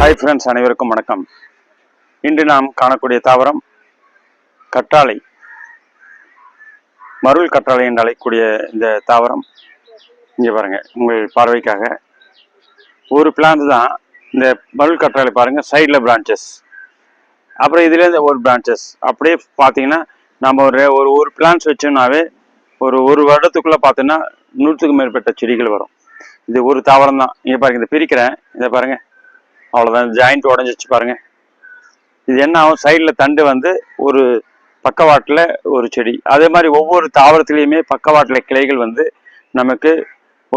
Hi friends, அனைவருக்கும் வணக்கம். இன்று நாம் காணக்கூடிய தாவரம் கற்றாழை, மருள் கற்றாழை என்று அழைக்கக்கூடிய இந்த தாவரம். இங்கே பாருங்க, உங்கள் பார்வைக்காக ஒரு பிளான்ட் தான் இந்த மருள் கற்றாழை. பாருங்க, சைடில் பிரான்ச்சஸ், அப்புறம் இதுலேருந்து ஒரு பிரான்ச்சஸ். அப்படியே பார்த்தீங்கன்னா நம்ம ஒரு பிளான்ஸ் வச்சோம்னாவே ஒரு வருடத்துக்குள்ளே பார்த்தோன்னா 100க்கும் மேற்பட்ட செடிகள் வரும். இது ஒரு தாவரம் தான். இங்கே பாருங்க, இதை பிரிக்கிறேன், இதை பாருங்க, அவ்வளோதான். ஜாயிண்ட் உடஞ்சிச்சு பாருங்க. இது என்ன ஆகும், சைடில் தண்டு வந்து ஒரு பக்கவாட்டில் ஒரு செடி. அதே மாதிரி ஒவ்வொரு தாவரத்திலையுமே பக்கவாட்டில் கிளைகள் வந்து நமக்கு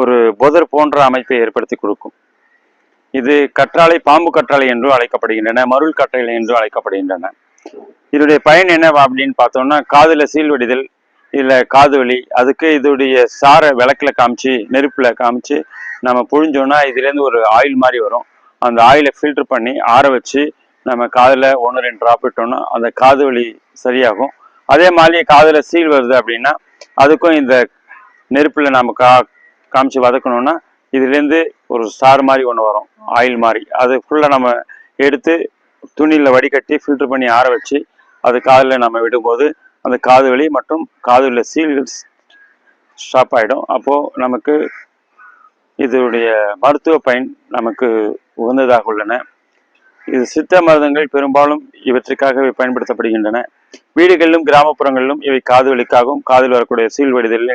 ஒரு புதர் போன்ற அமைப்பை ஏற்படுத்தி கொடுக்கும். இது கற்றாழை, பாம்பு கற்றாழை என்றும் அழைக்கப்படுகின்றன, மருள் கற்றாழை என்றும் அழைக்கப்படுகின்றன. இதனுடைய பயன் என்ன அப்படின்னு பார்த்தோம்னா, காதில் சீழ்வடிதல், இல்லை காது வலி, அதுக்கு இதோடைய சாரை விளக்கில் காமிச்சு, நெருப்பில் காமிச்சு நம்ம புழிஞ்சோன்னா இதுலேருந்து ஒரு ஆயில் மாதிரி வரும். அந்த ஆயிலை ஃபில்டர் பண்ணி ஆற வச்சு நம்ம காதில் 1-2 ட்ராப் விட்டோம்னா அந்த காது வலி சரியாகும். அதே மாதிரி காதில் சீல் வருது அப்படின்னா அதுக்கும் இந்த நெருப்பில் நம்ம காமிச்சு வதக்கணும்னா இதுலேருந்து ஒரு சாறு மாதிரி ஒன்று வரும், ஆயில் மாதிரி. அது ஃபுல்லாக நம்ம எடுத்து துணியில் வடிகட்டி ஃபில்டர் பண்ணி ஆற வச்சு அது காதில் நம்ம விடும்போது அந்த காது வலி மற்றும் காதில் சீல்கள் ஸ்டாப் ஆகிடும். அப்போது நமக்கு இதனுடைய மருத்துவ பயன் நமக்கு உகந்ததாக உள்ளன. இது சித்த மருந்துகள் பெரும்பாலும் இவற்றுக்காகவே பயன்படுத்தப்படுகின்றன. வீடுகளிலும் கிராமப்புறங்களிலும் இவை காது வலிக்காகவும் காதில் வரக்கூடிய சீழ்வடிதல்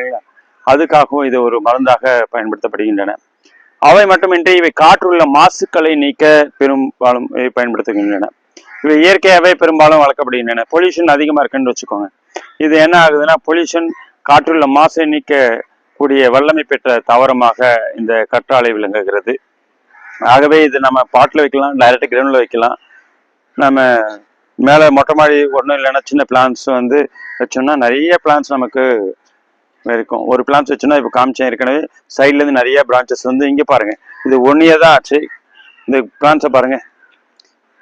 அதுக்காகவும் இது ஒரு மருந்தாக பயன்படுத்தப்படுகின்றன. அவை மட்டுமின்றி இவை காற்றுள்ள மாசுக்களை நீக்க பெரும்பாலும் இவை பயன்படுத்துகின்றன. இவை இயற்கையாகவே பெரும்பாலும் வளர்க்கப்படுகின்றன. பொல்யூஷன் அதிகமாக இருக்குன்னு வச்சுக்கோங்க. இது என்ன ஆகுதுன்னா, பொல்யூஷன், காற்றுள்ள மாசை நீக்க கூடிய வல்லமை பெற்ற தாவரமாக இந்த கற்றாழை விளங்குகிறது. ஆகவே இது நம்ம பாட்டில் வைக்கலாம், டைரக்ட் கிரவுண்டில் வைக்கலாம். நம்ம மேலே மொட்டை மாடி ஒன்றும் இல்லைன்னா சின்ன பிளான்ஸ் வந்து வச்சோம்னா நிறைய பிளான்ஸ் நமக்கு இருக்கும். ஒரு பிளான்ஸ் வச்சோம்னா இப்போ காமிச்சேன் ஏற்கனவே, சைட்லேருந்து நிறைய பிரான்ச்சஸ் வந்து இங்கே பாருங்கள். இது 1 year தான் ஆச்சு. இந்த பிளான்ஸை பாருங்கள்,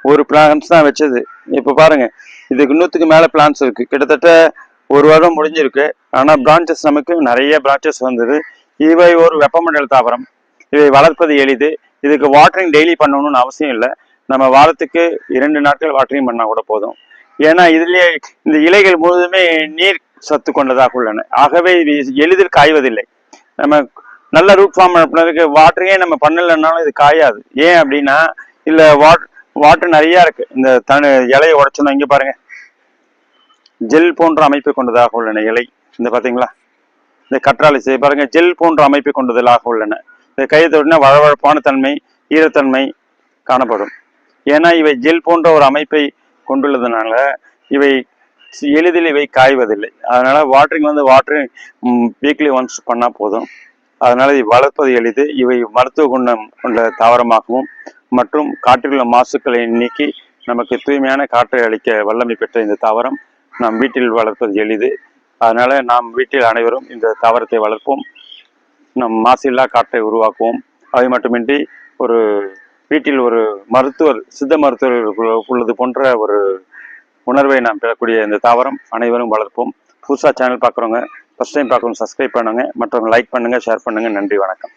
ஒரு பிளான்ஸ் தான் வச்சது. இப்போ பாருங்கள், இதுக்கு 100க்கு மேலே பிளான்ஸ் இருக்குது. கிட்டத்தட்ட 1 வருடம் முடிஞ்சிருக்கு. ஆனால் பிரான்ச்சஸ் நமக்கு நிறைய பிரான்ச்சஸ் வந்தது. இவை ஒரு வெப்பமண்டல தாவரம். இவை வளர்ப்பது எளிது. இதுக்கு வாட்டரிங் டெய்லி பண்ணணும்னு அவசியம் இல்லை. நம்ம வாரத்துக்கு 2 நாட்கள் வாட்டரிங் பண்ணால் கூட போதும். ஏன்னா இதுலேயே இந்த இலைகள் முழுவதுமே நீர் சத்து கொண்டதாக உள்ளன. ஆகவே இது எளிதில் காய்வதில்லை. நம்ம நல்ல ரூட் ஃபார்ம் பண்ணதுக்கு வாட்டரிங்கே நம்ம பண்ணலைன்னாலும் இது காயாது. ஏன் அப்படின்னா, இல்லை வாட்டர் நிறையா இருக்குது. இந்த இலையை உடைச்சோன்னா இங்கே பாருங்கள், ஜெல் போன்ற அமைப்பை கொண்டதாக உள்ளன இலை. இந்த பார்த்தீங்களா, இந்த கற்றாழை பாருங்க, ஜெல் போன்ற அமைப்பை கொண்டதாக உள்ளன. இந்த கையை தொட்டினா வழவழப்பான தன்மை, ஈரத்தன்மை காணப்படும். ஏன்னா இவை ஜெல் போன்ற ஒரு அமைப்பை கொண்டுள்ளதுனால இவை எளிதில் இவை காய்வதில்லை. அதனால வாட்டரிங் வீக்லி ஒன்ஸ் பண்ணால் போதும். அதனால இவை வளர்ப்பது எளிது. இவை மருத்துவ குணம் கொண்ட தாவரமாகவும் மற்றும் காற்றிலுள்ள மாசுக்களை நீக்கி நமக்கு தூய்மையான காற்றை அளிக்க வல்லமை பெற்ற இந்த தாவரம் நாம் வீட்டில் வளர்ப்பது எளிது. அதனால நாம் வீட்டில் அனைவரும் இந்த தாவரத்தை வளர்ப்போம். நம் மாசில்லா காற்றை உருவாக்குவோம். அவை மட்டுமின்றி ஒரு வீட்டில் ஒரு மருத்துவர், சித்த மருத்துவர் உள்ளது போன்ற ஒரு உணர்வை நாம் பெறக்கூடிய இந்த தாவரம் அனைவரும் வளர்ப்போம். புதுசாக சேனல் பார்க்குறவங்க, ஃபர்ஸ்ட் டைம் பார்க்குறவங்க சப்ஸ்கிரைப் பண்ணுங்க, மற்றவங்க லைக் பண்ணுங்கள், ஷேர் பண்ணுங்கள். நன்றி, வணக்கம்.